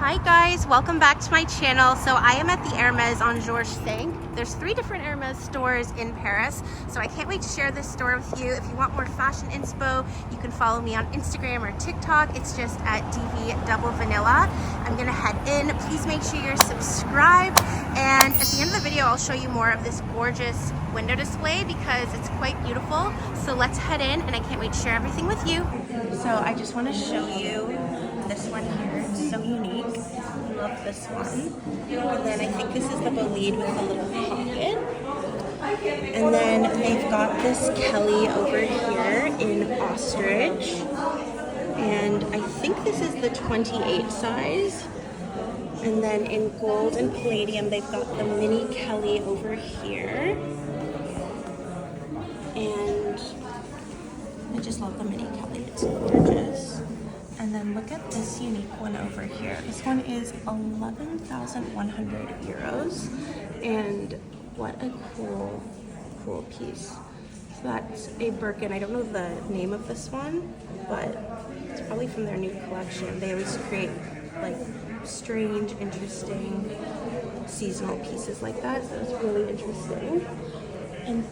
Hi guys, welcome back to my channel. So I am at the Hermes on Georges V. There's 3 different Hermes stores in Paris, so I can't wait to share this store with you. If you want more fashion inspo, you can follow me on Instagram or TikTok. It's just at DV Double Vanilla. I'm gonna head in. Please make sure you're subscribed, and at the end of the video I'll show you more of this gorgeous window display because it's quite beautiful. So let's head in, and I can't wait to share everything with you. So I just want to show you this one here. It's so unique. I love this one. And then I think this is the bolide with the little pocket. And then they've got this Kelly over here in ostrich. And I think this is the 28 size. And then in gold and palladium, they've got the mini Kelly over here. And I just love the mini Kelly. It's gorgeous. And then look at this unique one over here. This one is 11,100 euros. And what a cool piece. So that's a Birkin. I don't know the name of this one, but it's probably from their new collection. They always create like strange, interesting seasonal pieces like that. So it's really interesting. And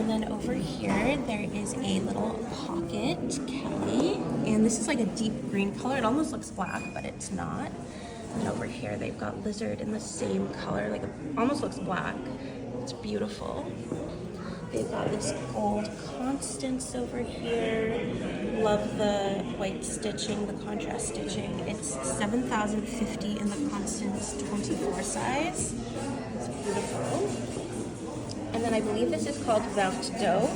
then over here, there is a little pocket Kelly, and this is like a deep green color. It almost looks black, but it's not. And over here, they've got lizard in the same color, like it almost looks black. It's beautiful. They've got this gold Constance over here. Love the white stitching, the contrast stitching. It's 7,050 in the Constance 24 size. It's beautiful. And then I believe this is called Vert d'eau,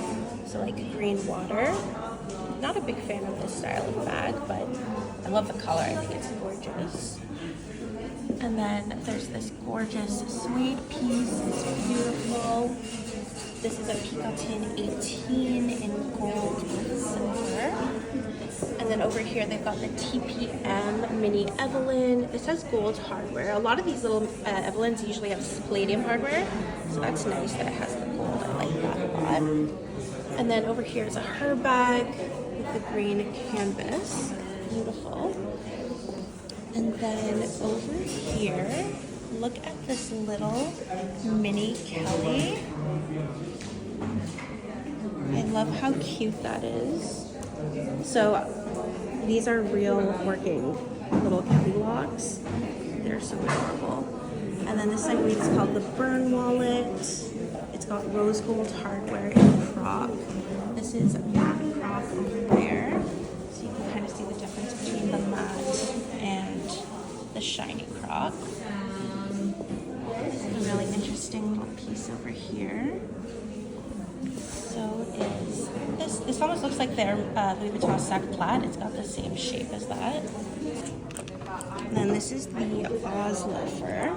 so like green water. Not a big fan of this style of bag, but I love the color. I think it's gorgeous. And then there's this gorgeous suede piece. It's beautiful. This is a Picotin 18 in gold with silver. And then over here they've got the TPM Mini Evelyn. This has gold hardware. A lot of these little Evelyns usually have palladium hardware, so that's nice that it has the gold. I like that a lot. And then over here is a Hermes bag with the green canvas. Beautiful. And then over here, look at this little mini Kelly. I love how cute that is. So these are real working little Kelly locks. They're so adorable. And then this I believe is called the Burn Wallet. It's got rose gold hardware in croc. This is matte croc over there. So you can kind of see the difference between the matte and the shiny croc. This is a really interesting little piece over here. So is this almost looks like their Louis Vuitton Sac Plat. It's got the same shape as that. And then this is the Oz loafer.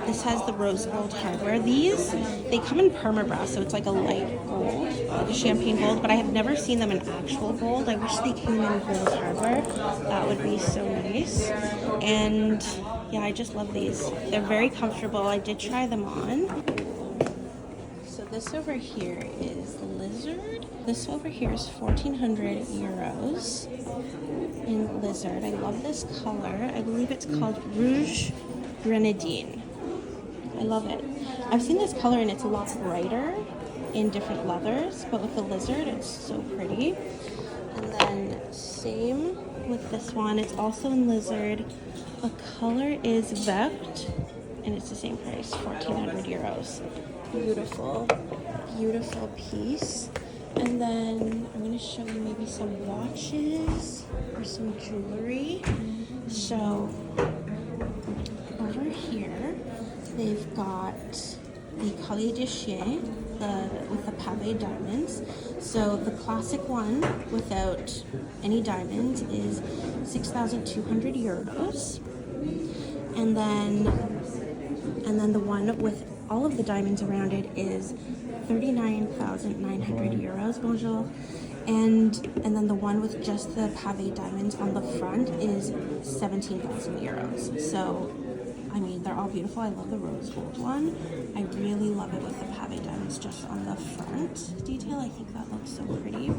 This has the rose gold hardware. These, they come in permabrass, so it's like a light gold, like a champagne gold, but I have never seen them in actual gold. I wish they came in gold hardware. That would be so nice. And yeah, I just love these. They're very comfortable. I did try them on. So this over here is lizard. This over here is 1,400 euros in lizard. I love this color. I believe it's called Rouge Grenadine. I love it. I've seen this color and it's a lot brighter in different leathers, but with the lizard, it's so pretty. And then same with this one. It's also in lizard. The color is Vert, and it's the same price, 1,400 euros. Beautiful, beautiful piece. And then I'm going to show you maybe some watches or some jewelry. So over here, they've got the Collier de Chien with the pavé diamonds. So the classic one without any diamonds is 6,200 euros. And then the one with all of the diamonds around it is 39,900 euros. Bonjour. And then the one with just the pavé diamonds on the front is 17,000 euros. So I mean, they're all beautiful. I love the rose gold one. I really love it with the pave diamonds just on the front detail. I think that looks so pretty.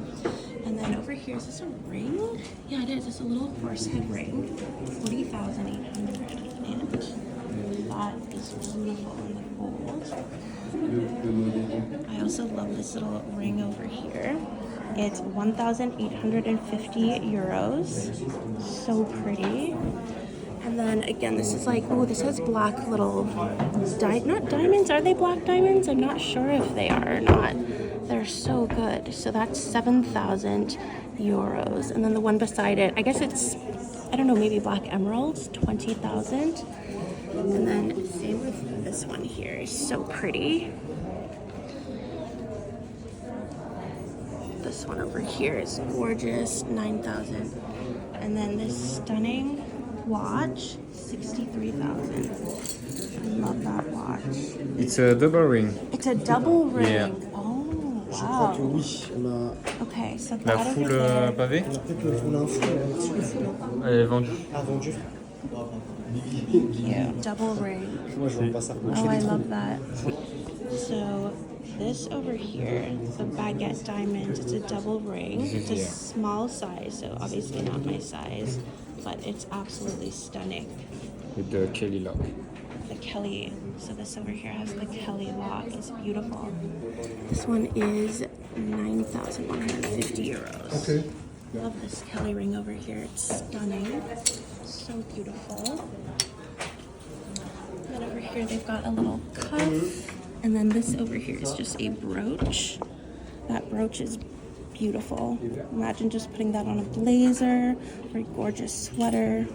And then over here, is this a ring? Yeah, it is. It's a little horse head ring. 40,800. And that is beautiful in the gold. I also love this little ring over here. It's 1,850 euros. So pretty. And then again, this is like, oh, this has black little, not diamonds. Are they black diamonds? I'm not sure if they are or not. They're so good. So that's 7,000 euros. And then the one beside it, I guess it's, I don't know, maybe black emeralds, 20,000. And then same with this one here. It's so pretty. This one over here is gorgeous, 9,000. And then this stunning watch, 63,000. I love that watch. It's a double ring. It's a double ring. Yeah. Oh, wow. Okay, so that La foule over there. pavée. Elle est vendue. Thank you. Double ring. Oh, I love that. So this over here, the baguette diamond, it's a double ring. It's a small size, so obviously not my size, but it's absolutely stunning. With the Kelly lock. The Kelly, so this over here has the Kelly lock. It's beautiful. This one is 9,150 euros. Okay. Love this Kelly ring over here. It's stunning. So beautiful. And then over here they've got a little cuff. And then this over here is just a brooch. That brooch is beautiful. Imagine just putting that on a blazer or a gorgeous sweater.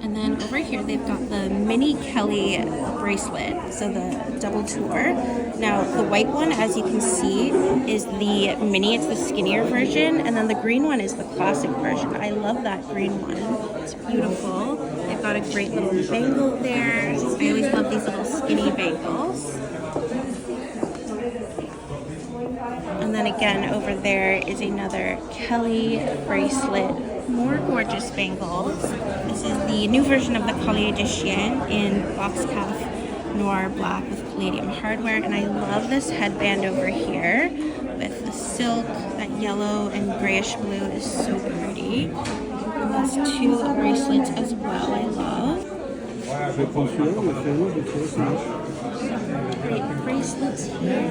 And then over here they've got the mini Kelly bracelet, so the double tour. Now the white one, as you can see, is the mini, it's the skinnier version, and then the green one is the classic version. I love that green one. It's beautiful. They've got a great little bangle there. I always love these little skinny bangles. And then again over there is another Kelly bracelet. More gorgeous bangles. This is the new version of the Collier de Chien in box calf noir black with palladium hardware. And I love this headband over here with the silk. That yellow and grayish blue is so pretty. And those two bracelets as well, I love. Great bracelets here.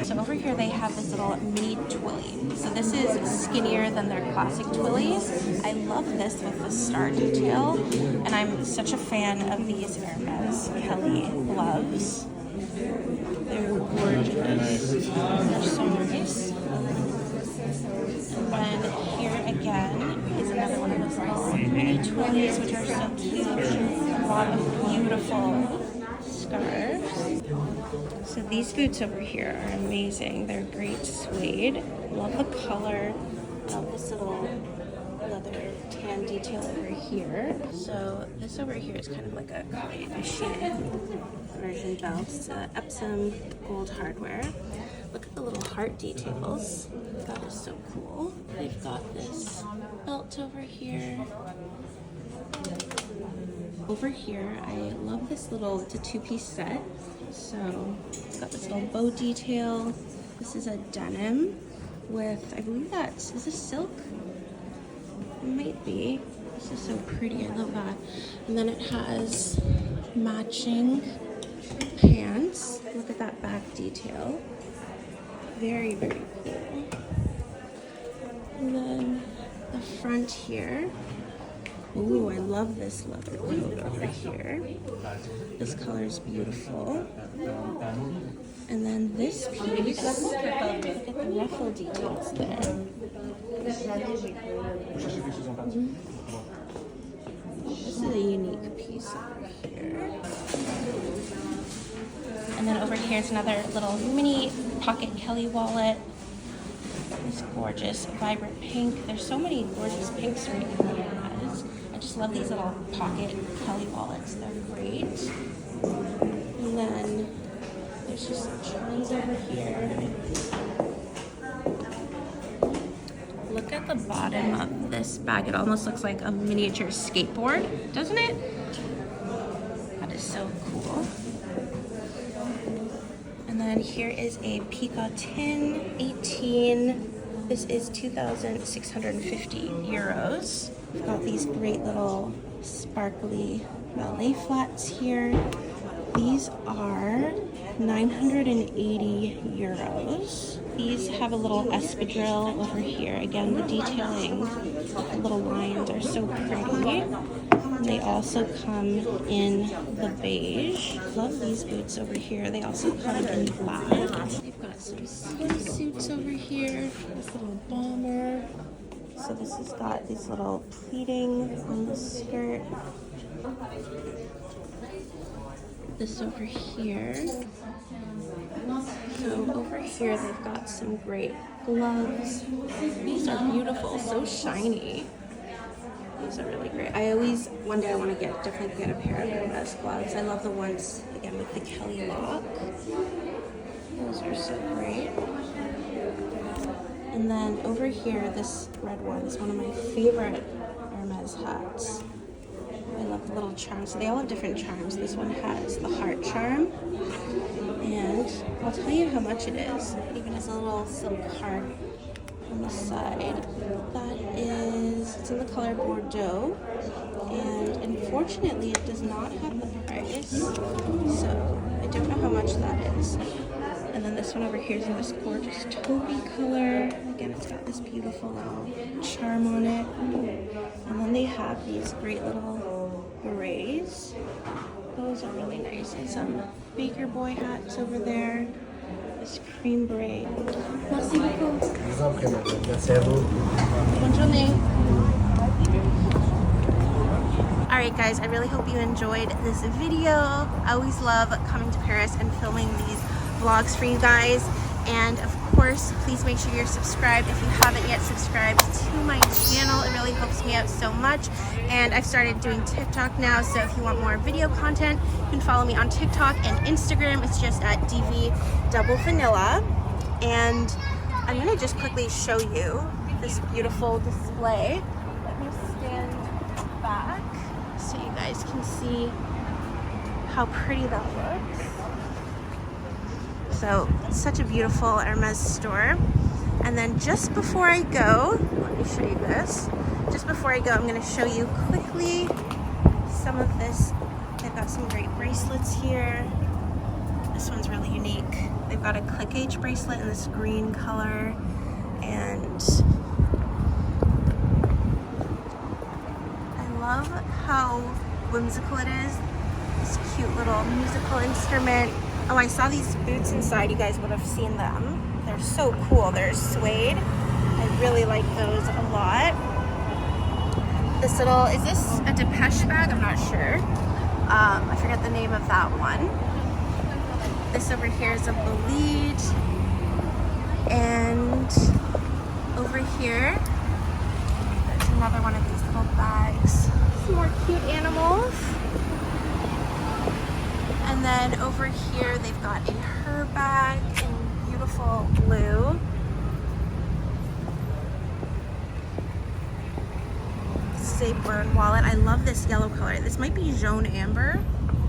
So over here they have this little mini twilly. So this is skinnier than their classic twillies. I love this with the star detail, and I'm such a fan of these Hermes Kelly gloves. They're gorgeous. They're so nice. And then here again is another one of those little mini twillies, which are so cute. A lot of beautiful scarves. So these boots over here are amazing. They're great suede. Love the color. Love this little leather tan detail over here. So this over here is kind of like a Collier de Chien version belt. It's Epsom gold hardware. Look at the little heart details. That is so cool. They've got this belt over here. Over here, I love this little, it's a two-piece set. So it's got this little bow detail. This is a denim with, I believe is this silk? It might be. This is so pretty, I love that. And then it has matching pants. Look at that back detail. Very, very cool. And then the front here. Ooh, I love this leather coat over here. This color is beautiful. And then this piece, look at the ruffle details there. This is a unique piece over here. And then over here is another little mini pocket Kelly wallet. This gorgeous, vibrant pink. There's so many gorgeous pinks right here. I just love these little pocket Kelly wallets. They're great. And And then there's just some charms over here. Look at the bottom of this bag. It almost looks like a miniature skateboard, doesn't it? That is so cool. And then here is a Picotin 18. This is 2,650 euros. We've got these great little sparkly ballet flats here. These are 980 euros. These have a little espadrille over here. Again, the detailing, the little lines are so pretty. They also come in the beige. Love these boots over here. They also come in black. They've got some swimsuits over here. This little bomber. So this has got these little pleating on the skirt. This over here. So over here they've got some great gloves. These are beautiful, so shiny. These are really great. One day I want to definitely get a pair of Hermes gloves. I love the ones, again, with the Kelly lock. Those are so great. And then over here, this red one is one of my favorite Hermes hats. I love the little charms. So they all have different charms. This one has the heart charm. And I'll tell you how much it is. It even has a little silk heart on the side. It's in the color Bordeaux, and unfortunately it does not have the price, so I don't know how much that is. And then this one over here is in this gorgeous taupey color. Again, it's got this beautiful little charm on it. And then they have these great little berets. Those are really nice. And some Baker Boy hats over there. This cream beret. Merci beaucoup. Je vous en prie, madame. Merci à vous. Bonne journée. Alright guys, I really hope you enjoyed this video. I always love coming to Paris and filming these vlogs for you guys. And of course, please make sure you're subscribed if you haven't yet subscribed to my channel. It really helps me out so much. And I've started doing TikTok now, so if you want more video content, you can follow me on TikTok and Instagram. It's just at DV_Vanilla. And I'm gonna just quickly show you this beautiful display. Let me stand back so you guys can see how pretty that looks. So it's such a beautiful Hermes store. And then just before I go, let me show you this. Just before I go, I'm gonna show you quickly some of this. They've got some great bracelets here. This one's really unique. They've got a click H bracelet in this green color. And I love how whimsical it is. This cute little musical instrument. Oh, I saw these boots inside. You guys would have seen them. They're so cool. They're suede. I really like those a lot. This little, is this a Depeche bag? I'm not sure. I forget the name of that one. This over here is a Bolide. And over here, there's another one of these little bags. Some more cute animals. And then over here, they've got a her bag in beautiful blue. This is a burn wallet. I love this yellow color. This might be jaune amber.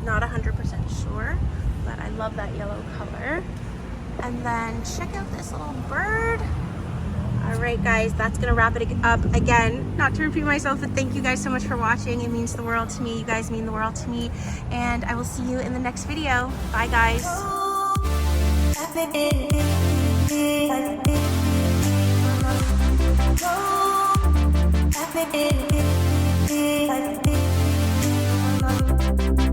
Not 100% sure, but I love that yellow color. And then check out this little bird. All right, guys, that's gonna wrap it up. Again, not to repeat myself, but thank you guys so much for watching. It means the world to me. You guys mean the world to me. And I will see you in the next video. Bye, guys.